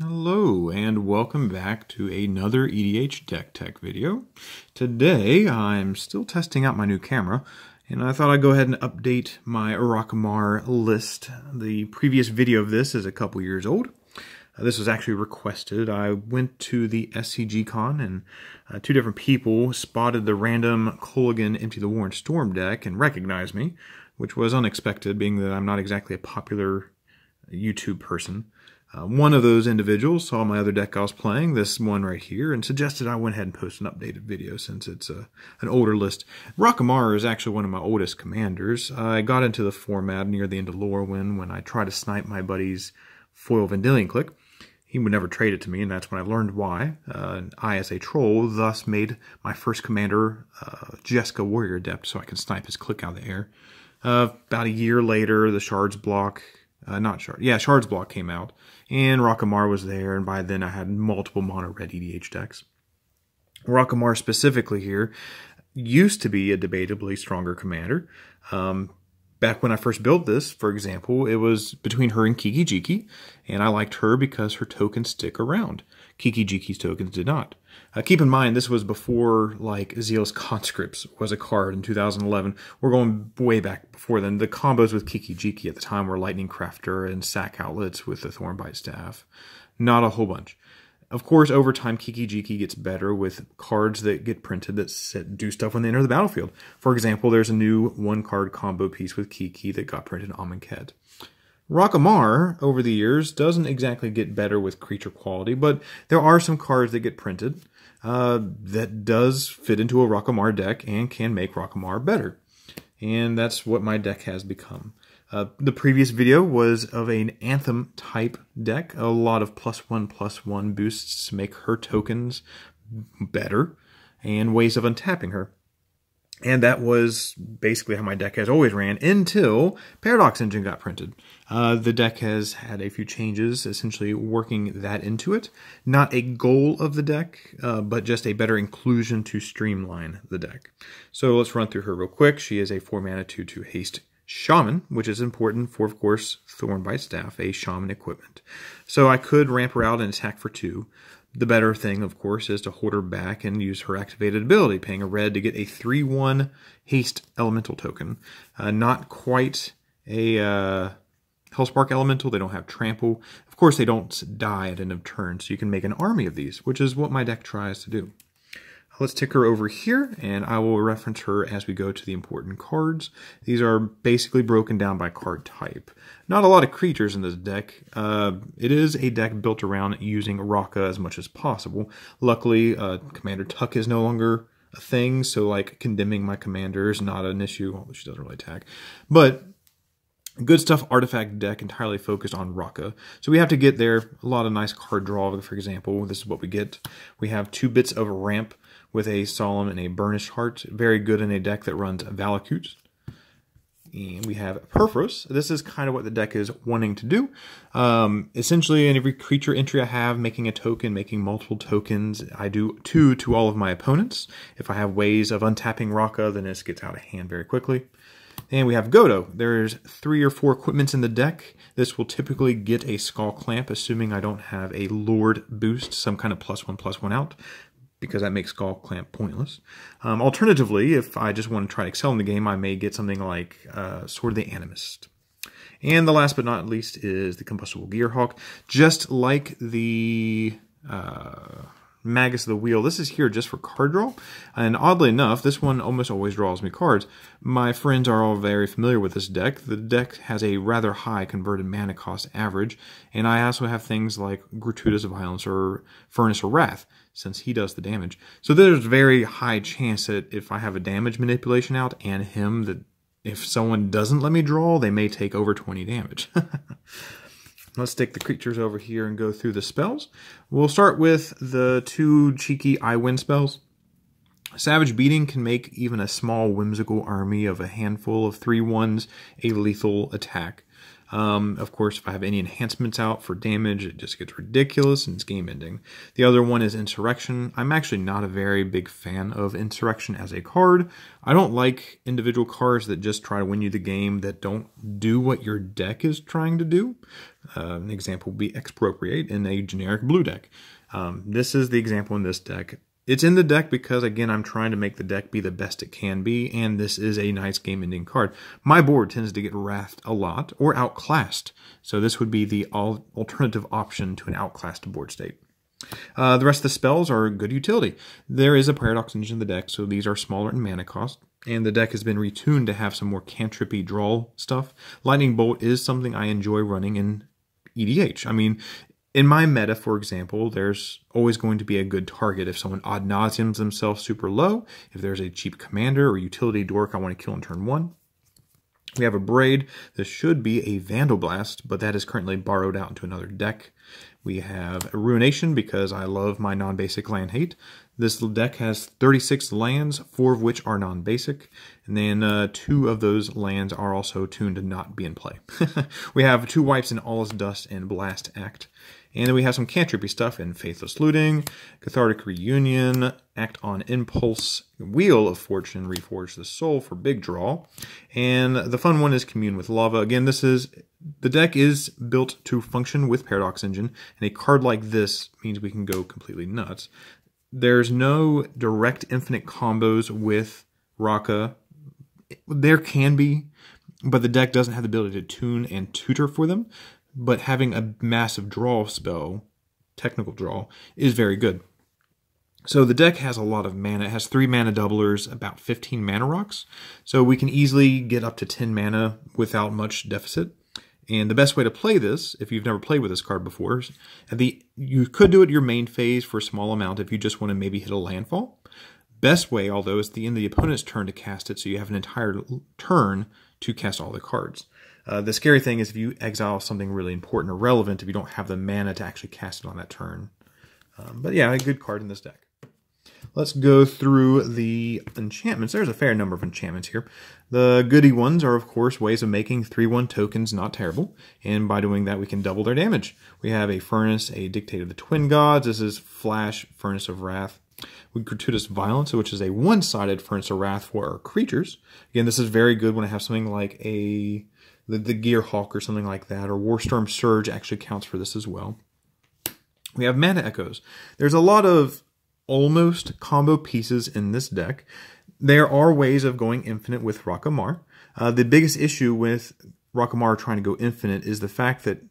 Hello and welcome back to another EDH deck tech video. Today I'm still testing out my new camera and I thought I'd go ahead and update my Rakka Mar list. The previous video of this is a couple years old. This was actually requested. I went to the SCG Con and two different people spotted the random Kolaghan Empty the War and Storm deck and recognized me, which was unexpected being that I'm not exactly a popular YouTube person. One of those individuals saw my other deck I was playing, this one right here, and suggested I went ahead and post an updated video since it's an older list. Rakka Mar is actually one of my oldest commanders. I got into the format near the end of Lorwyn when I tried to snipe my buddy's foil Vendilion Click. He would never trade it to me, and that's when I learned why. I, as a troll, thus made my first commander Jeska Warrior Adept so I can snipe his click out of the air. About a year later, the Shards block... Shards block came out, and Rakka Mar was there, and by then I had multiple mono-red EDH decks. Rakka Mar specifically here used to be a debatably stronger commander. Back when I first built this, for example, it was between her and Kiki-Jiki, and I liked her because her tokens stick around. Kiki-Jiki's tokens did not. Keep in mind, this was before, like, Zealous Conscripts was a card in 2011. We're going way back before then. The combos with Kiki-Jiki at the time were Lightning Crafter and Sack Outlets with the Thornbite Staff. Not a whole bunch. Of course, over time, Kiki-Jiki gets better with cards that get printed that do stuff when they enter the battlefield. For example, there's a new one-card combo piece with Kiki that got printed on Amonkhet. Rakka Mar, over the years, doesn't exactly get better with creature quality, but there are some cards that get printed that does fit into a Rakka Mar deck and can make Rakka Mar better. And that's what my deck has become. The previous video was of an Anthem type deck. A lot of +1/+1 boosts to make her tokens better and ways of untapping her. And that was basically how my deck has always ran until Paradox Engine got printed. The deck has had a few changes, essentially working that into it. Not a goal of the deck, but just a better inclusion to streamline the deck. So let's run through her real quick. She is a 4-mana 2/2 haste Shaman, which is important for, of course, Thornbite Staff, a Shaman equipment. So I could ramp her out and attack for 2. The better thing, of course, is to hold her back and use her activated ability, paying a red to get a 3/1 haste elemental token. Not quite a Hellspark elemental. They don't have trample. Of course, they don't die at end of turn, so you can make an army of these, which is what my deck tries to do. Let's tick her over here, and I will reference her as we go to the important cards. These are basically broken down by card type. Not a lot of creatures in this deck. It is a deck built around using Rakka as much as possible. Luckily, Commander Tuck is no longer a thing, so like condemning my commander is not an issue, although she doesn't really attack. But good stuff artifact deck entirely focused on Rakka. So we have to get there. A lot of nice card draw, for example. This is what we get. We have 2 bits of ramp with a Solemn and a Burnished Heart. Very good in a deck that runs Valakut. And we have Perforos. This is kind of what the deck is wanting to do. Essentially, in every creature entry I have, making a token, making multiple tokens. I do 2 to all of my opponents. If I have ways of untapping Rakka, then this gets out of hand very quickly. And we have Godo. There's 3 or 4 equipments in the deck. This will typically get a Skull Clamp, assuming I don't have a Lord boost, some kind of +1/+1 out, because that makes Skull Clamp pointless. Alternatively, if I just want to try to excel in the game, I may get something like Sword of the Animist. And the last but not least is the Combustible Gearhawk. Just like the Magus of the Wheel, this is here just for card draw. And oddly enough, this one almost always draws me cards. My friends are all very familiar with this deck. The deck has a rather high converted mana cost average. And I also have things like Gratuitous Violence or Furnace or Wrath, since he does the damage. So there's a very high chance that if I have a damage manipulation out and him, that if someone doesn't let me draw, they may take over 20 damage. Let's stick the creatures over here and go through the spells. We'll start with the 2 cheeky I Win spells. Savage Beating can make even a small whimsical army of a handful of 3/1s a lethal attack. Of course, if I have any enhancements out for damage, it just gets ridiculous and it's game ending. The other one is Insurrection. I'm actually not a very big fan of Insurrection as a card. I don't like individual cards that just try to win you the game that don't do what your deck is trying to do. An example would be Expropriate in a generic blue deck. This is the example in this deck. It's in the deck because, again, I'm trying to make the deck be the best it can be, and this is a nice game-ending card. My board tends to get wrathed a lot, or outclassed, so this would be the alternative option to an outclassed board state. The rest of the spells are good utility. There is a Paradox Engine in the deck, so these are smaller in mana cost, and the deck has been retuned to have some more cantrippy draw stuff. Lightning Bolt is something I enjoy running in EDH. I mean, in my meta, for example, there's always going to be a good target if someone ad nauseams themselves super low, if there's a cheap commander or utility dork I want to kill in turn 1. We have a Braid. This should be a Vandal Blast, but that is currently borrowed out into another deck. We have a Ruination because I love my non-basic land hate. This deck has 36 lands, 4 of which are non-basic, and then 2 of those lands are also tuned to not be in play. We have 2 wipes in All Is Dust and Blast Act. And then we have some cantrippy stuff in Faithless Looting, Cathartic Reunion, Act on Impulse, Wheel of Fortune, Reforge the Soul for big draw. And the fun one is Commune with Lava. Again, the deck is built to function with Paradox Engine, and a card like this means we can go completely nuts. There's no direct infinite combos with Rakka. There can be, but the deck doesn't have the ability to tune and tutor for them. But having a massive draw spell, technical draw, is very good. So the deck has a lot of mana. It has 3 mana doublers, about 15 mana rocks. So we can easily get up to 10 mana without much deficit. And the best way to play this, if you've never played with this card before, you could do it your main phase for a small amount if you just want to maybe hit a landfall. Best way, although, is at the end of the opponent's turn to cast it, so you have an entire turn to cast all the cards. The scary thing is if you exile something really important or relevant, if you don't have the mana to actually cast it on that turn. But yeah, a good card in this deck. Let's go through the enchantments. There's a fair number of enchantments here. The goody ones are, of course, ways of making 3/1 tokens not terrible, and by doing that we can double their damage. We have a Furnace, a Dictate of the Twin Gods. This is Flash, Furnace of Wrath. We Gratuitous Violence, which is a one-sided Furnace of Wrath for our creatures. Again, this is very good when I have something like the Gearhawk or something like that, or Warstorm Surge actually counts for this as well. We have Mana Echoes. There's a lot of almost combo pieces in this deck. There are ways of going infinite with Rakka Mar. The biggest issue with Rakka Mar trying to go infinite is the fact that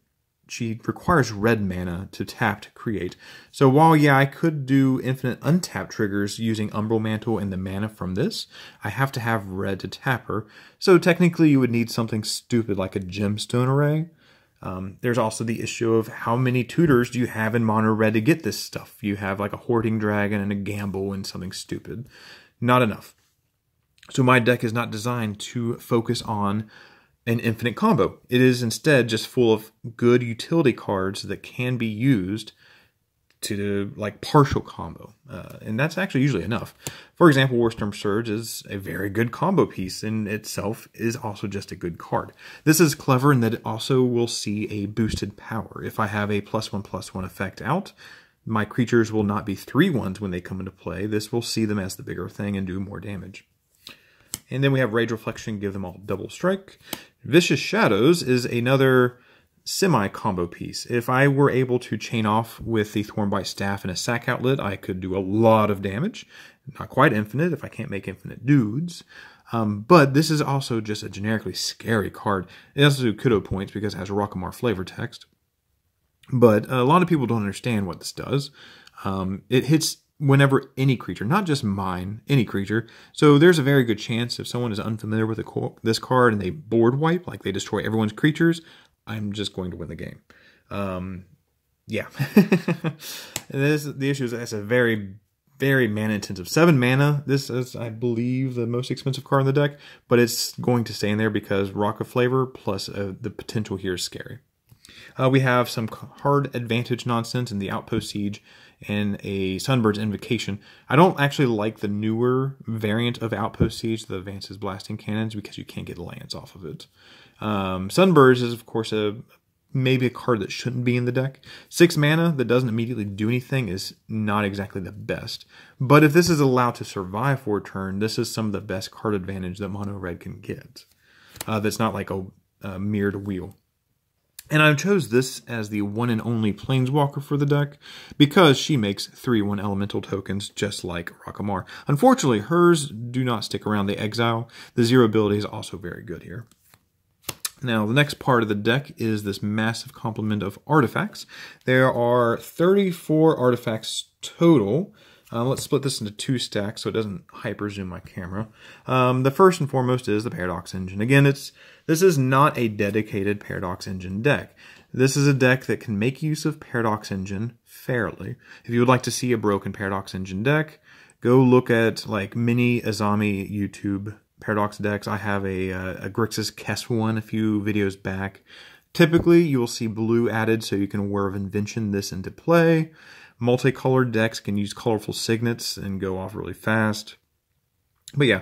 she requires red mana to tap to create. So while, yeah, I could do infinite untap triggers using Umbral Mantle and the mana from this, I have to have red to tap her. So technically you would need something stupid like a Gemstone Array. There's also the issue of how many tutors do you have in mono red to get this stuff. You have like a Hoarding Dragon and a Gamble and something stupid. Not enough. So my deck is not designed to focus on an infinite combo. It is instead just full of good utility cards that can be used to like partial combo. And that's actually usually enough. For example, Warstorm Surge is a very good combo piece in itself, is also just a good card. This is clever in that it also will see a boosted power. If I have a +1/+1 effect out, my creatures will not be 3/1s when they come into play. This will see them as the bigger thing and do more damage. And then we have Rage Reflection, give them all double strike. Vicious Shadows is another semi-combo piece. If I were able to chain off with the Thornbite Staff and a Sack Outlet, I could do a lot of damage. Not quite infinite if I can't make infinite dudes. But this is also just a generically scary card. It also do Kudo points because it has Rakka Mar flavor text. But a lot of people don't understand what this does. It hits whenever any creature, not just mine, any creature. So there's a very good chance if someone is unfamiliar with this card and they board wipe, like they destroy everyone's creatures, I'm just going to win the game. Yeah. The issue is that's a very, very mana intensive. 7 mana. This is, I believe, the most expensive card in the deck, but it's going to stay in there because Rakka flavor plus the potential here is scary. We have some hard advantage nonsense in the Outpost Siege and a Sunbird's Invocation. I don't actually like the newer variant of Outpost Siege, the Advances Blasting Cannons, because you can't get lands off of it. Sunburst is, of course, maybe a card that shouldn't be in the deck. 6 mana that doesn't immediately do anything is not exactly the best. But if this is allowed to survive for a turn, this is some of the best card advantage that mono red can get. That's not like a mirrored wheel. And I chose this as the one and only Planeswalker for the deck because she makes 3/1 elemental tokens just like Rakka Mar. Unfortunately, hers do not stick around, they exile. The 0 ability is also very good here. Now, the next part of the deck is this massive complement of artifacts. There are 34 artifacts total. Let's split this into 2 stacks so it doesn't hyper zoom my camera. The first and foremost is the Paradox Engine. Again, this is not a dedicated Paradox Engine deck. This is a deck that can make use of Paradox Engine fairly. If you would like to see a broken Paradox Engine deck, go look at like mini Azami YouTube Paradox decks. I have a Grixis Kess one a few videos back. Typically, you will see blue added so you can Whir of Invention this into play. Multicolored decks can use colorful signets and go off really fast. But yeah,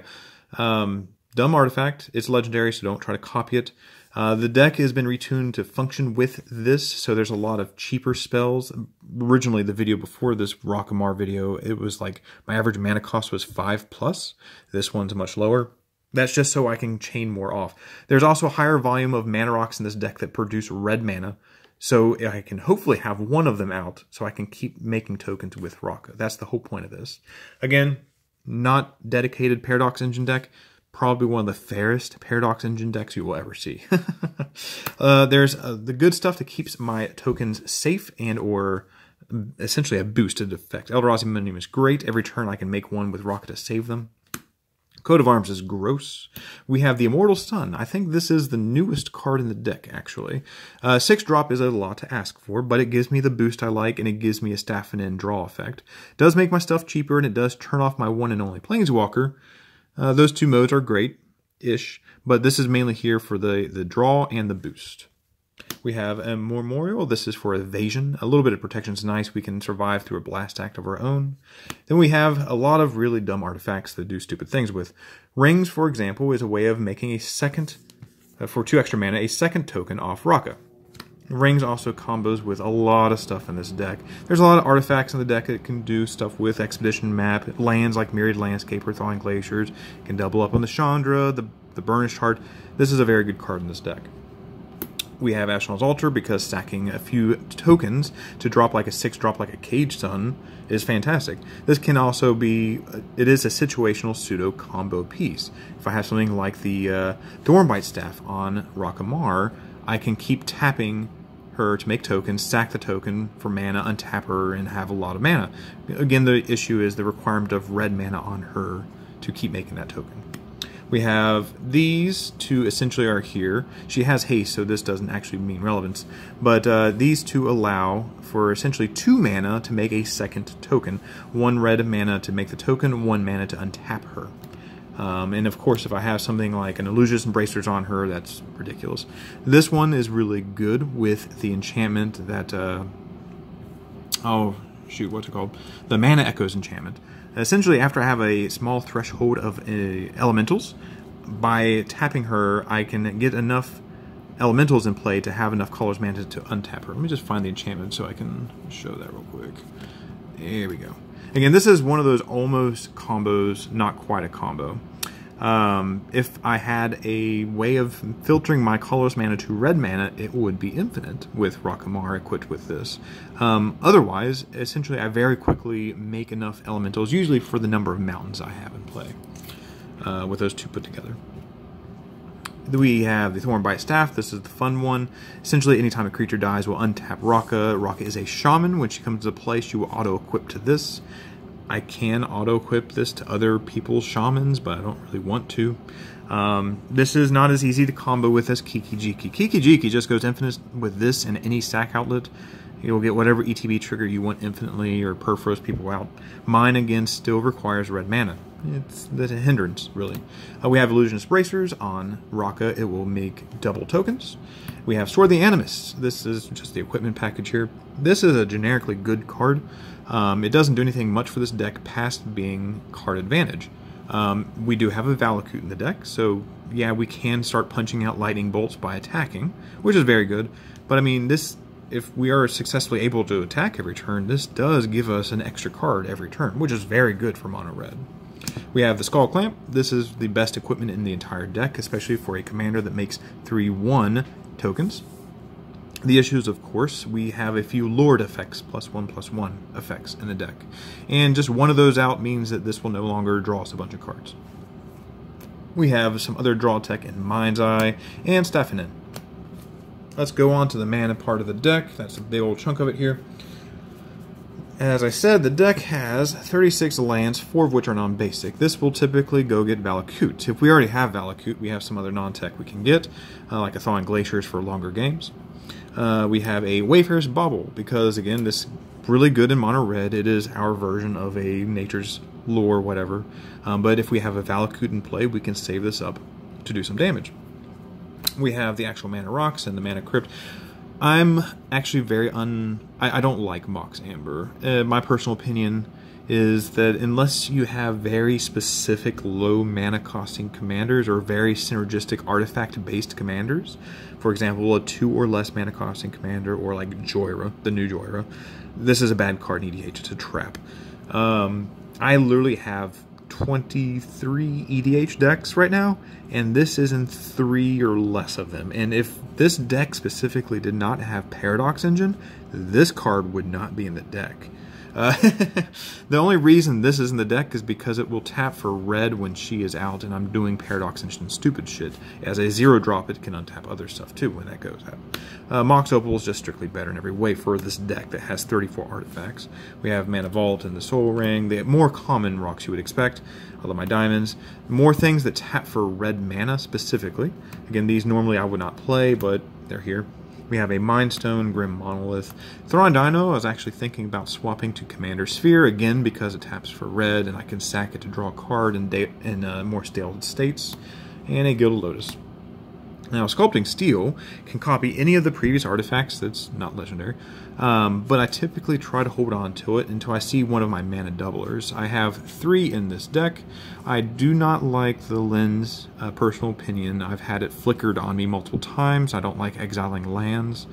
dumb artifact. It's legendary, so don't try to copy it. The deck has been retuned to function with this, so there's a lot of cheaper spells. Originally, the video before this Rakka Mar video, it was like my average mana cost was 5+. This one's much lower. That's just so I can chain more off. There's also a higher volume of mana rocks in this deck that produce red mana, so I can hopefully have one of them out so I can keep making tokens with Rakka. That's the whole point of this. Again, not dedicated Paradox Engine deck. Probably one of the fairest Paradox Engine decks you will ever see. There's the good stuff that keeps my tokens safe and or essentially a boosted effect. Eldrazi Millennium is great. Every turn I can make one with Rakka to save them. Coat of Arms is gross. We have the Immortal Son. I think this is the newest card in the deck, actually. 6-drop is a lot to ask for, but it gives me the boost I like, and it gives me a staff and end draw effect. It does make my stuff cheaper, and it does turn off my one and only Planeswalker. Those 2 modes are great-ish, but this is mainly here for the draw and the boost. We have a Memorial. This is for evasion. A little bit of protection is nice. We can survive through a blast act of our own. Then we have a lot of really dumb artifacts that do stupid things with. Rings, for example, is a way of making a second, for 2 extra mana, a second token off Rakka. Rings also combos with a lot of stuff in this deck. There's a lot of artifacts in the deck that can do stuff with Expedition Map, lands like Myriad Landscape or Thawing Glaciers, can double up on the Chandra, the Burnished Heart. This is a very good card in this deck. We have Ashnod's Altar because stacking a few tokens to drop like a 6-drop like a Cage Sun is fantastic. This can also be, it is a situational pseudo combo piece. If I have something like the Thornbite Staff on Rakka Mar, I can keep tapping her to make tokens, stack the token for mana, untap her, and have a lot of mana. Again, the issue is the requirement of red mana on her to keep making that token. We have these 2 essentially are here. She has haste, so this doesn't actually mean relevance. But these 2 allow for essentially 2 mana to make a second token. 1 red mana to make the token, 1 mana to untap her. And of course, if I have something like an Illusionist Embracers on her, that's ridiculous. This one is really good with the enchantment that, oh shoot, what's it called? The Mana Echoes enchantment. Essentially, after I have a small threshold of elementals, by tapping her, I can get enough elementals in play to have enough colors mana to untap her. Let me just find the enchantment so I can show that real quick. There we go. Again, this is one of those almost combos, not quite a combo. If I had a way of filtering my colorless mana to red mana, it would be infinite with Rakka Mar equipped with this. Otherwise, essentially, I very quickly make enough elementals, usually for the number of mountains I have in play, with those 2 put together. We have the Thornbite Staff. This is the fun one. Essentially, anytime a creature dies, we'll untap Rakka. Rakka is a shaman. When she comes into play, she will auto-equip to this. I can auto-equip this to other people's shamans, but I don't really want to. This is not as easy to combo with as Kiki-Jiki. Kiki-Jiki just goes infinite with this and any stack outlet. You'll get whatever ETB trigger you want infinitely or Perfrost people out. Mine, again, still requires red mana. It's the hindrance, really. We have Illusionist Bracers on Rakka. It will make double tokens. We have Sword of the Animus. This is just the equipment package here. This is a generically good card. It doesn't do anything much for this deck past being card advantage. We do have a Valakut in the deck, so yeah, we can start punching out lightning bolts by attacking, which is very good. But I mean, if we are successfully able to attack every turn, this does give us an extra card every turn, which is very good for mono red. We have the Skull Clamp. This is the best equipment in the entire deck, especially for a commander that makes 3/1 tokens. The issues, of course, we have a few Lord effects, +1/+1 effects in the deck. And just one of those out means that this will no longer draw us a bunch of cards. We have some other draw tech in Mind's Eye and Staffinen. Let's go on to the mana part of the deck. That's a big old chunk of it here. As I said, the deck has 36 lands, 4 of which are non-basic. This will typically go get Valakut. If we already have Valakut, we have some other non-tech we can get, like a Thawing Glaciers for longer games. We have a Wayfarer's Bauble, because again, this is really good in mono red. It is our version of a Nature's Lore, whatever. But if we have a Valakut in play, we can save this up to do some damage. We have the actual Mana Rocks and the Mana Crypt. I'm actually I don't like Mox Amber. My personal opinion is that unless you have very specific low mana costing commanders or very synergistic artifact based commanders, for example a 2 or less mana costing commander, or like Joyra, the new Joyra, this is a bad card in EDH. It's a trap. I literally have 23 EDH decks right now, and this is in 3 or less of them. And if this deck specifically did not have Paradox Engine, this card would not be in the deck. The only reason this is in the deck is because it will tap for red when she is out, and I'm doing Paradox Engine stupid shit. As a 0-drop, it can untap other stuff too when that goes out. Mox Opal is just strictly better in every way for this deck that has 34 artifacts. We have Mana Vault and the Soul Ring, the more common rocks you would expect. I love my diamonds. More things that tap for red mana specifically. Again, these normally I would not play, but they're here. We have a Mind Stone, Grim Monolith. Thrawn Dino, I was actually thinking about swapping to Commander Sphere, again because it taps for red and I can sack it to draw a card in more stale states. And a Gilded Lotus. Now, Sculpting Steel can copy any of the previous artifacts that's not legendary, but I typically try to hold on to it until I see one of my mana doublers. I have 3 in this deck. I do not like the lens, personal opinion. I've had it flickered on me multiple times. I don't like exiling lands,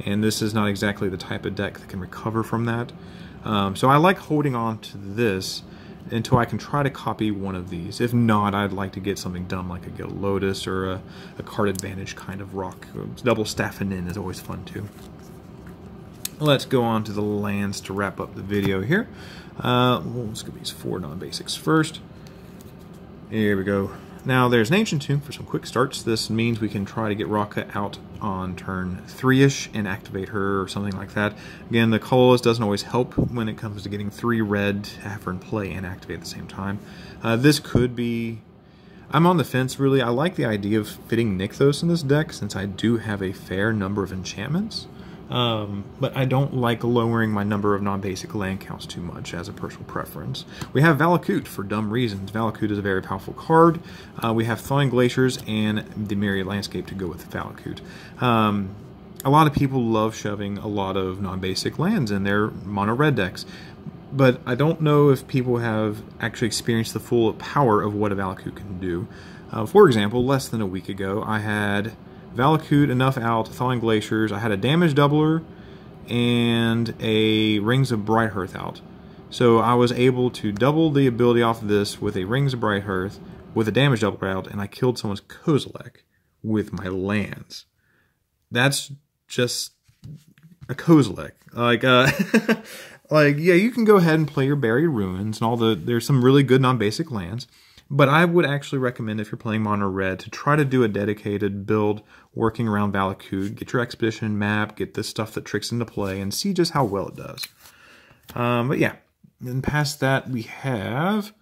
and this is not exactly the type of deck that can recover from that. So I like holding on to this until I can try to copy one of these. If not, I'd like to get something dumb like a Gilded Lotus or a card advantage kind of rock. Double Staffinen is always fun too. Let's go on to the lands to wrap up the video here. Let's get these 4 non-basics first. Here we go. Now there's an Ancient Tomb for some quick starts. This means we can try to get Rakka out on turn 3-ish and activate her or something like that. Again, the colorless doesn't always help when it comes to getting 3 red to have her in play and activate at the same time. This could be... I'm on the fence really. I like the idea of fitting Nykthos in this deck since I do have a fair number of enchantments. But I don't like lowering my number of non-basic land counts too much as a personal preference. We have Valakut for dumb reasons. Valakut is a very powerful card. We have Thawing Glaciers and the Myriad Landscape to go with Valakut. A lot of people love shoving a lot of non-basic lands in their mono-red decks, but I don't know if people have actually experienced the full power of what a Valakut can do. For example, less than a week ago, I had Valakut enough out, Thawing Glaciers, I had a damage doubler, and a Rings of Brighthearth out. So I was able to double the ability off of this with a Rings of Brighthearth, with a damage doubler out, and I killed someone's Kozilek with my lands. That's just a Kozilek. Like, yeah, you can go ahead and play your Buried Ruins and all there's some really good non-basic lands. But I would actually recommend, if you're playing mono red, to try to do a dedicated build working around Valakut. Get your Expedition map, get the stuff that tricks into play, and see just how well it does. But yeah, then past that we have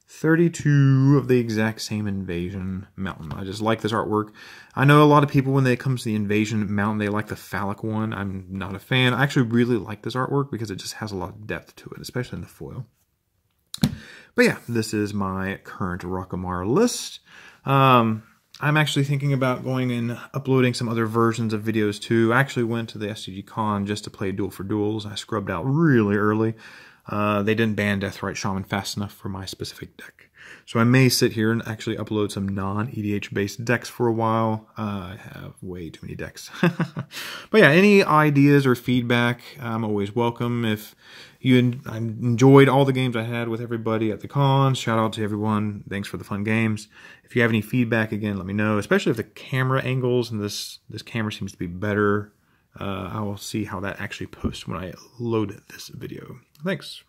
32 of the exact same Invasion Mountain. I just like this artwork. I know a lot of people, when it comes to the Invasion Mountain, they like the phallic one. I'm not a fan. I actually really like this artwork because it just has a lot of depth to it, especially in the foil. But yeah, this is my current Rakka Mar list. I'm actually thinking about going and uploading some other versions of videos too. I actually went to the SCG Con just to play Duel for Duels. I scrubbed out really early. they didn't ban Deathrite Shaman fast enough for my specific deck. So I may sit here and actually upload some non-EDH based decks for a while. I have way too many decks. But yeah, any ideas or feedback, I'm always welcome. If you enjoyed all the games I had with everybody at the cons, shout out to everyone. Thanks for the fun games. If you have any feedback, again, let me know, especially if the camera angles and this camera seems to be better. I will see how that actually posts when I load this video. Thanks.